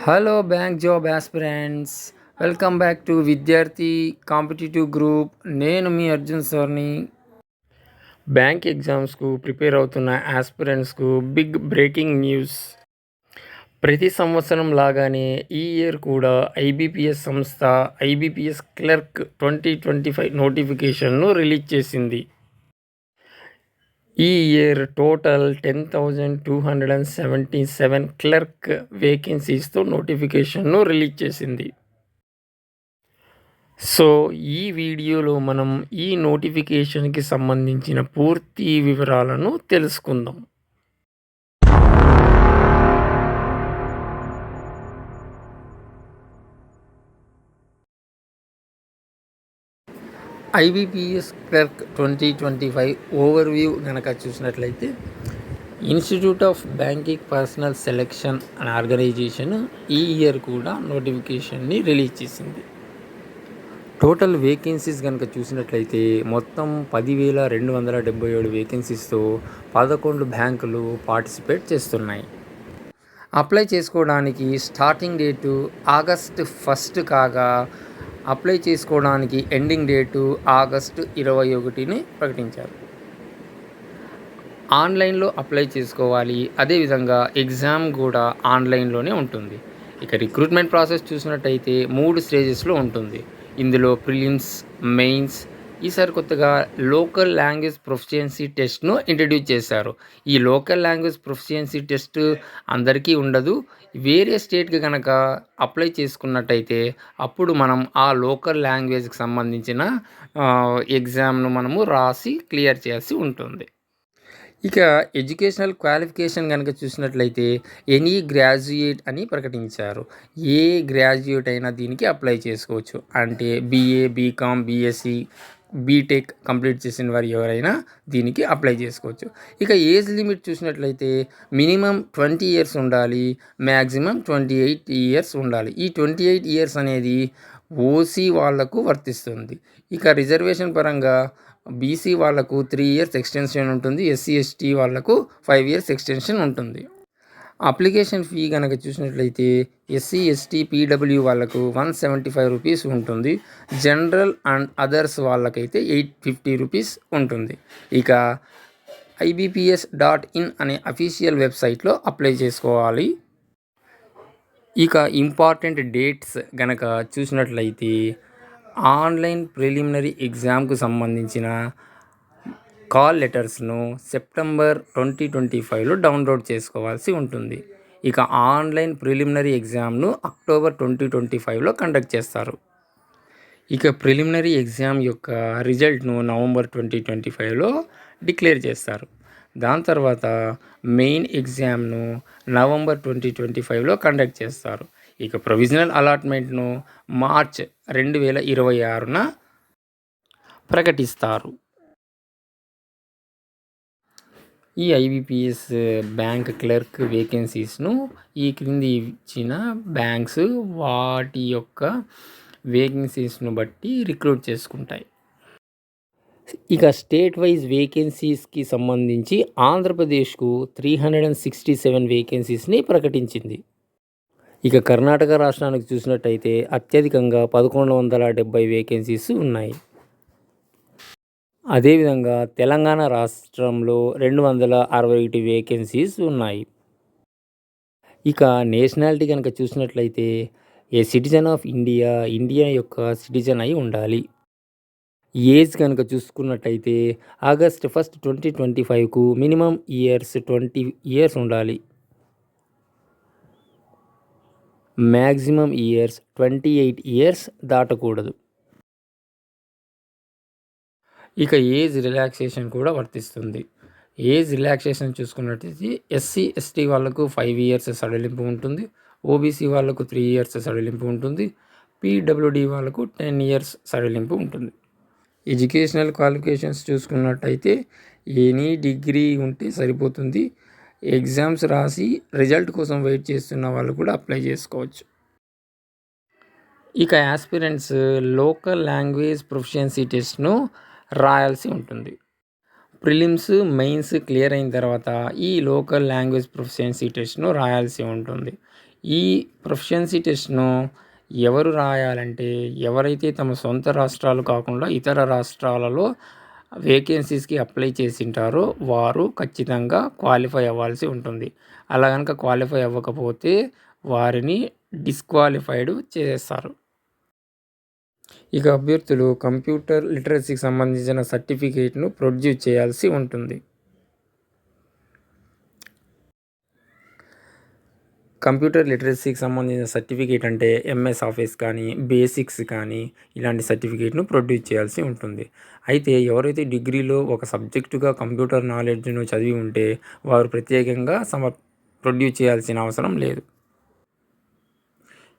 Hello bank job aspirants, welcome back to విద్యార్థి competitive group. నేను మీ అర్జున్ సార్ని. బ్యాంక్ ఎగ్జామ్స్కు ప్రిపేర్ అవుతున్న ఆస్పిరెంట్స్కు బిగ్ బ్రేకింగ్ న్యూస్. ప్రతి సంవత్సరం లాగానే ఈ ఇయర్ కూడా ఐబీపీఎస్ సంస్థ ఐబీపీఎస్ క్లర్క్ 2025 నోటిఫికేషన్ను రిలీజ్ చేసింది. ఈ ఇయర్ టోటల్ 10,277 క్లర్క్ వేకెన్సీస్తో నోటిఫికేషన్ను రిలీజ్ చేసింది. సో ఈ వీడియోలో మనం ఈ నోటిఫికేషన్కి సంబంధించిన పూర్తి వివరాలను తెలుసుకుందాం. ఐబీపీఎస్ క్లర్క్ 2025 ఓవర్వ్యూ కనుక చూసినట్లయితే, institute of banking personal selection అనే ఆర్గనైజేషన్ ఈ ఇయర్ కూడా నోటిఫికేషన్ని రిలీజ్ చేసింది. టోటల్ వేకెన్సీస్ కనుక చూసినట్లయితే మొత్తం 10,277 వేకెన్సీస్తో 11 బ్యాంకులు పార్టిసిపేట్ చేస్తున్నాయి. అప్లై చేసుకోవడానికి స్టార్టింగ్ డేటు ఆగస్టు 1 కాగా, అప్లై చేసుకోవడానికి ఎండింగ్ డేటు ఆగస్టు 21ని ప్రకటించారు. ఆన్లైన్లో అప్లై చేసుకోవాలి. అదేవిధంగా ఎగ్జామ్ కూడా ఆన్లైన్లోనే ఉంటుంది. ఇక రిక్రూట్మెంట్ ప్రాసెస్ చూసినట్టయితే 3 స్టేజెస్లో ఉంటుంది. ఇందులో ప్రిలిమ్స్, మెయిన్స్, ఈసారి కొత్తగా లోకల్ లాంగ్వేజ్ ప్రొఫిషియన్సీ టెస్ట్ను ఇంట్రడ్యూస్ చేశారు. ఈ లోకల్ లాంగ్వేజ్ ప్రొఫిషియన్సీ టెస్ట్ అందరికీ ఉండదు. వేరే స్టేట్కి కనుక అప్లై చేసుకున్నట్టయితే అప్పుడు మనం ఆ లోకల్ లాంగ్వేజ్కి సంబంధించిన ఎగ్జామ్ను మనము రాసి క్లియర్ చేయాల్సి ఉంటుంది. ఇక ఎడ్యుకేషనల్ క్వాలిఫికేషన్ కనుక చూసినట్లయితే ఎనీ గ్రాడ్యుయేట్ అని ప్రకటించారు. ఏ గ్రాడ్యుయేట్ అయినా దీనికి అప్లై చేసుకోవచ్చు. అంటే BA, BCom, BSc, BTech complete చేసిన వారు ఎవరైనా దీనికి అప్లై చేసుకోవచ్చు. ఇక ఏజ్ లిమిట్ చూసినట్లయితే మినిమం 20 ఇయర్స్ ఉండాలి, మ్యాక్సిమం 28 ఇయర్స్ ఉండాలి. ఈ 28 ఇయర్స్ అనేది ఓసీ వాళ్లకు వర్తిస్తుంది. ఇక రిజర్వేషన్ పరంగా బీసీ వాళ్లకు 3 ఇయర్స్ ఎక్స్టెన్షన్ ఉంటుంది, ఎస్సీ ఎస్టీ వాళ్లకు 5 ఇయర్స్ ఎక్స్టెన్షన్ ఉంటుంది. అప్లికేషన్ ఫీ కనుక చూసినట్లయితే ఎస్సీ ఎస్టీ పీడబ్ల్యూ వాళ్ళకు 175 రూపీస్ ఉంటుంది. జనరల్ అండ్ అదర్స్ వాళ్ళకైతే 850 రూపీస్ ఉంటుంది. ఇక IBPS.in అనే అఫీషియల్ వెబ్సైట్లో అప్లై చేసుకోవాలి. ఇక ఇంపార్టెంట్ డేట్స్ కనుక చూసినట్లయితే ఆన్లైన్ ప్రిలిమినరీ ఎగ్జామ్కు సంబంధించిన కాల్ లెటర్స్ను సెప్టెంబర్ 2025లో డౌన్లోడ్ చేసుకోవాల్సి ఉంటుంది. ఇక ఆన్లైన్ ప్రిలిమినరీ ఎగ్జామ్ను అక్టోబర్ 2025లో కండక్ట్ చేస్తారు. ఇక ప్రిలిమినరీ ఎగ్జామ్ యొక్క రిజల్ట్ను నవంబర్ 2025లో డిక్లేర్ చేస్తారు. దాని తర్వాత మెయిన్ ఎగ్జామ్ను నవంబర్ 2025లో కండక్ట్ చేస్తారు. ఇక ప్రొవిజనల్ అలాట్మెంట్ను మార్చ్ 2026న ప్రకటిస్తారు. ఈ ఐబీపీఎస్ బ్యాంక్ క్లర్క్ వేకెన్సీస్ను ఈ క్రింది ఇచ్చిన బ్యాంక్స్ వాటి యొక్క వేకెన్సీస్ను బట్టి రిక్రూట్ చేసుకుంటాయి. ఇక స్టేట్ వైజ్ వేకెన్సీస్కి సంబంధించి ఆంధ్రప్రదేశ్కు 367 వేకెన్సీస్ని ప్రకటించింది. ఇక కర్ణాటక రాష్ట్రానికి చూసినట్టయితే అత్యధికంగా 1170 వేకెన్సీస్ ఉన్నాయి. అదేవిధంగా తెలంగాణ రాష్ట్రంలో 261 వేకెన్సీస్ ఉన్నాయి. ఇక నేషనాలిటీ కనుక చూసినట్లయితే a citizen of India, India యొక్క సిటిజన్ అయి ఉండాలి. ఏజ్ కనుక చూసుకున్నట్టయితే ఆగస్ట్ 1, 2025కు మినిమం ఇయర్స్ 20 ఇయర్స్ ఉండాలి. మ్యాక్సిమం ఇయర్స్ 28 ఇయర్స్ దాటకూడదు. ఇక ఏజ్ రిలాక్సేషన్ కూడా వర్తిస్తుంది. ఏజ్ రిలాక్సేషన్ చూసుకున్నట్టయితే ఎస్సీ ఎస్టీ వాళ్ళకు 5 ఇయర్స్ సడలింపు ఉంటుంది. ఓబీసీ వాళ్ళకు 3 ఇయర్స్ సడలింపు ఉంటుంది. పీడబ్ల్యూడీ వాళ్ళకు 10 ఇయర్స్ సడలింపు ఉంటుంది. ఎడ్యుకేషనల్ క్వాలిఫికేషన్స్ చూసుకున్నట్టయితే ఎనీ డిగ్రీ ఉంటే సరిపోతుంది. ఎగ్జామ్స్ రాసి రిజల్ట్ కోసం వెయిట్ చేస్తున్న వాళ్ళు కూడా అప్లై చేసుకోవచ్చు. ఇక యాస్పిరెంట్స్ లోకల్ లాంగ్వేజ్ ప్రొఫిషియన్సీ టెస్ట్ను రాయాల్సి ఉంటుంది. ప్రిలిమ్స్, మెయిన్స్ క్లియర్ అయిన తర్వాత ఈ లోకల్ లాంగ్వేజ్ ప్రొఫిషియన్సీ టెస్ట్ను రాయాల్సి ఉంటుంది. ఈ ప్రొఫిషియన్సీ టెస్ట్ను ఎవరు రాయాలంటే ఎవరైతే తమ సొంత రాష్ట్రాలు కాకుండా ఇతర రాష్ట్రాలలో వేకెన్సీస్కి అప్లై చేసింటారో వారు ఖచ్చితంగా క్వాలిఫై అవ్వాల్సి ఉంటుంది. అలా కనుక క్వాలిఫై అవ్వకపోతే వారిని డిస్క్వాలిఫైడ్ చేస్తారు. ఇక అభ్యర్థులు కంప్యూటర్ లిటరసీకి సంబంధించిన సర్టిఫికేట్ను ప్రొడ్యూస్ చేయాల్సి ఉంటుంది. కంప్యూటర్ లిటరసీకి సంబంధించిన సర్టిఫికేట్ అంటే ఎంఎస్ ఆఫీస్ కానీ బేసిక్స్ కానీ ఇలాంటి సర్టిఫికేట్ను ప్రొడ్యూస్ చేయాల్సి ఉంటుంది. అయితే ఎవరైతే డిగ్రీలో ఒక సబ్జెక్టుగా కంప్యూటర్ నాలెడ్జ్ను చదివి ఉంటే వారు ప్రత్యేకంగా ప్రొడ్యూస్ చేయాల్సిన అవసరం లేదు.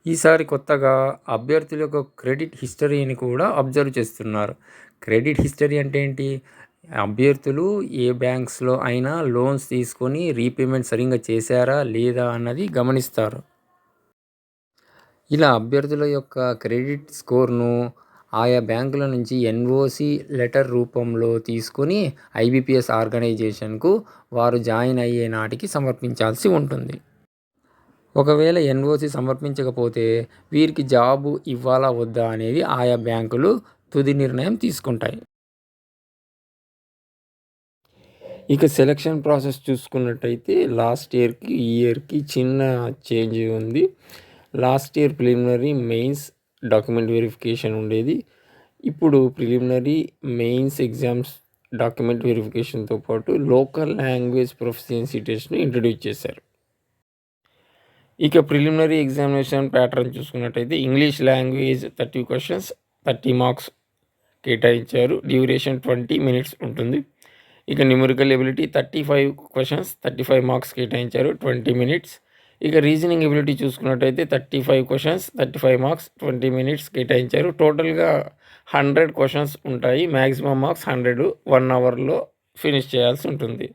ఈసారి కొత్తగా అభ్యర్థుల యొక్క క్రెడిట్ హిస్టరీని కూడా అబ్జర్వ్ చేస్తున్నారు. క్రెడిట్ హిస్టరీ అంటే ఏంటి? అభ్యర్థులు ఏ బ్యాంక్స్లో అయినా లోన్స్ తీసుకొని రీపేమెంట్ సరిగ్గా చేశారా లేదా అన్నది గమనిస్తారు. ఇలా అభ్యర్థుల యొక్క క్రెడిట్ స్కోర్ను ఆయా బ్యాంకుల నుంచి ఎన్ఓసి లెటర్ రూపంలో తీసుకొని ఐబిపిఎస్ ఆర్గనైజేషన్కు వారు జాయిన్ అయ్యే నాటికి సమర్పించాల్సి ఉంటుంది. ఒకవేళ ఎన్ఓసి సమర్పించకపోతే వీరికి జాబు ఇవ్వాలా వద్దా అనేది ఆయా బ్యాంకులు తుది నిర్ణయం తీసుకుంటాయి. ఇక సెలక్షన్ ప్రాసెస్ చూసుకున్నట్టయితే లాస్ట్ ఇయర్కి ఈ ఇయర్కి చిన్న చేంజ్ ఉంది. Last year preliminary mains document verification ఉండేది. ఇప్పుడు ప్రిలిమినరీ మెయిన్స్ ఎగ్జామ్స్ డాక్యుమెంట్ వెరిఫికేషన్తో పాటు లోకల్ లాంగ్వేజ్ ప్రొఫిషియన్సీ టెస్ట్ను ఇంట్రడ్యూస్ చేశారు. ఇక ప్రిలిమినరీ ఎగ్జామినేషన్ ప్యాటర్న్ చూసుకున్నట్టయితే ఇంగ్లీష్ లాంగ్వేజ్ 30 క్వశ్చన్స్ 30 మార్క్స్ కేటాయించారు. డ్యూరేషన్ 20 మినిట్స్ ఉంటుంది. ఇక న్యూమరికల్ ఎబిలిటీ 35 క్వశ్చన్స్ 35 మార్క్స్ కేటాయించారు, 20 మినిట్స్. ఇక రీజనింగ్ ఎబిలిటీ చూసుకున్నట్టయితే 35 క్వశ్చన్స్ 35 మార్క్స్ 20 మినిట్స్ కేటాయించారు. టోటల్గా 100 క్వశ్చన్స్ ఉంటాయి. మ్యాక్సిమం మార్క్స్ 100 1 అవర్లో ఫినిష్ చేయాల్సి ఉంటుంది.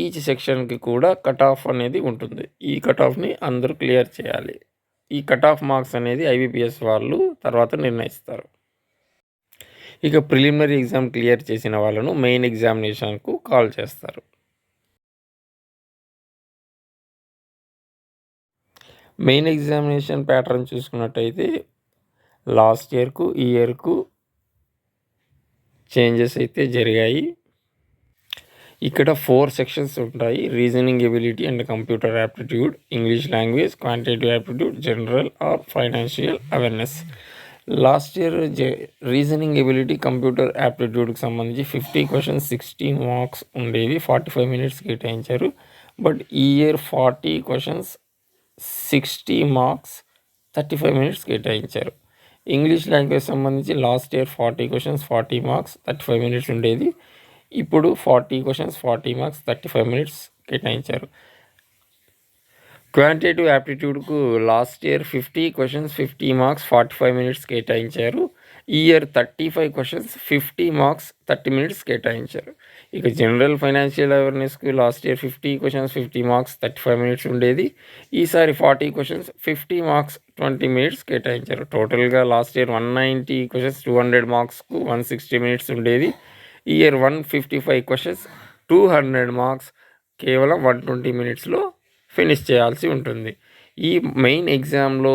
ఈచ్ సెక్షన్కి కూడా కట్ ఆఫ్ అనేది ఉంటుంది. ఈ కట్ ఆఫ్ని అందరూ క్లియర్ చేయాలి. ఈ కట్ ఆఫ్ మార్క్స్ అనేది ఐబిపిఎస్ వాళ్ళు తర్వాత నిర్ణయిస్తారు. ఇక ప్రిలిమినరీ ఎగ్జామ్ క్లియర్ చేసిన వాళ్ళను మెయిన్ ఎగ్జామినేషన్కు కాల్ చేస్తారు. మెయిన్ ఎగ్జామినేషన్ ప్యాటర్న్ చూసుకున్నట్టయితే లాస్ట్ ఇయర్కు ఈ ఇయర్కు చేంజెస్ అయితే జరిగాయి. ఇక్కడ 4 సెక్షన్స్ ఉంటాయి. Reasoning ability and computer aptitude, English language, quantitative aptitude, general or financial awareness. Last year reasoning ability computer యాప్టిట్యూడ్కి సంబంధించి 50 క్వశ్చన్స్ 60 మార్క్స్ ఉండేవి, 45 మినిట్స్ కేటాయించారు. బట్ ఈ ఇయర్ 40 క్వశ్చన్స్ 60 మార్క్స్ 35 మినిట్స్ కేటాయించారు. ఇంగ్లీష్ లాంగ్వేజ్ సంబంధించి last year 40 questions 40 marks 35 minutes ఉండేది. ఇప్పుడు 40 questions 40 marks 35 minutes కేటాయించారు. క్వాంటిటేటివ్ యాప్టిట్యూడ్కు last year 50 questions 50 marks 45 minutes కేటాయించారు. ఈ ఇయర్ 35 క్వశ్చన్స్ 50 మార్క్స్ 30 మినిట్స్ కేటాయించారు. ఇక జనరల్ ఫైనాన్షియల్ అవేర్నెస్కి last year 50 questions 50 marks 35 minutes ఉండేది. ఈసారి 40 క్వశ్చన్స్ 50 మార్క్స్ 20 మినిట్స్ కేటాయించారు. టోటల్గా లాస్ట్ ఇయర్ 190 క్వశ్చన్స్ 200 మార్క్స్కు 160 మినిట్స్ ఉండేది. ఈ ఇయర్ 155 క్వశ్చన్స్ 200 మార్క్స్ కేవలం 120 మినిట్స్లో ఫినిష్ చేయాల్సి ఉంటుంది. ఈ మెయిన్ ఎగ్జామ్లో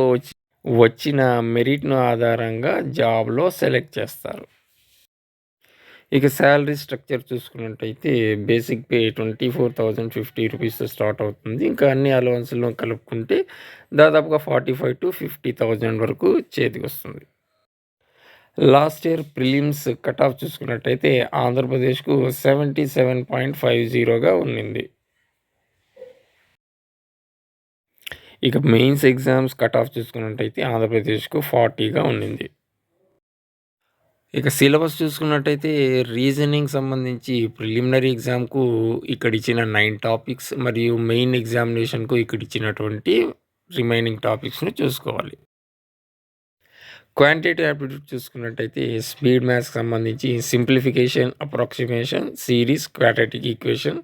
వచ్చిన మెరిట్ను ఆధారంగా జాబ్లో సెలెక్ట్ చేస్తారు. ఇక శాలరీ స్ట్రక్చర్ చూసుకున్నట్టయితే బేసిక్ పే 24,050 రూపీస్తో స్టార్ట్ అవుతుంది. ఇంకా అన్ని అలవన్స్లో కలుపుకుంటే దాదాపుగా 45,000 to 50,000 వరకు చేతికి వస్తుంది. Last year prelims cut off చూసుకున్నట్టయితే ఆంధ్రప్రదేశ్కు 77.50గా ఉన్నింది. ఇక మెయిన్స్ ఎగ్జామ్స్ కట్ ఆఫ్ చూసుకున్నట్టయితే ఆంధ్రప్రదేశ్కు 40గా ఉండింది. ఇక సిలబస్ చూసుకున్నట్టయితే రీజనింగ్ సంబంధించి ప్రిలిమినరీ ఎగ్జామ్కు ఇక్కడ ఇచ్చిన 9 టాపిక్స్ మరియు మెయిన్ ఎగ్జామినేషన్కు ఇక్కడ ఇచ్చినటువంటి రిమైనింగ్ టాపిక్స్ను చూసుకోవాలి. క్వాంటిటేటివ్ యాప్టిట్యూడ్ చూసుకున్నట్టయితే స్పీడ్ మ్యాథ్స్కి సంబంధించి simplification, approximation, series, quadratic equation.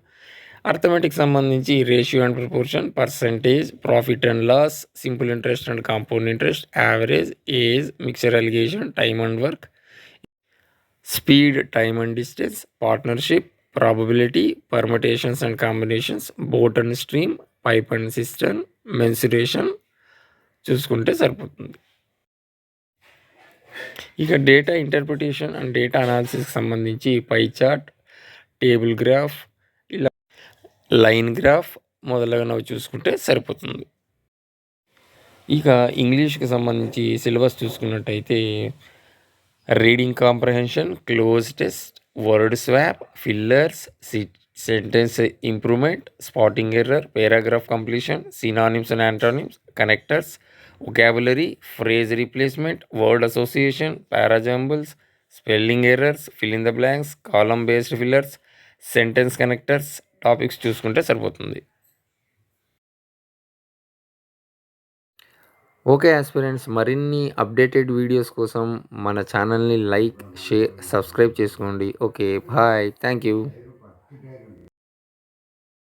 Arithmetic సంబంధించి ratio and proportion, percentage, profit and loss, simple interest and compound interest, average, age, mixture alligation, time and work, speed, time and distance, partnership, probability, permutations and combinations, boat and stream, pipe and cistern, mensuration చూసుకుంటే సరిపోతుంది. ఇక data interpretation and data అనాలిసిస్కి సంబంధించి pie chart, table graph, ఇలా line graph మొదలగునవి చూసుకుంటే సరిపోతుంది. ఇక ఇంగ్లీష్కి సంబంధించి సిలబస్ చూసుకున్నట్టయితే reading comprehension, cloze test, word swap, fillers, sentence improvement, spotting error, paragraph completion, synonyms and antonyms, connectors, vocabulary, phrase replacement, word association, parajumbles, spelling errors, fill in the blanks, column based fillers, sentence connectors topics చూసుకుంటే సరిపోతుంది. Okay aspirants, మరిన్ని updated videos కోసం మన ఛానల్ని like, share, subscribe చేసుకోండి. Okay bye, thank you.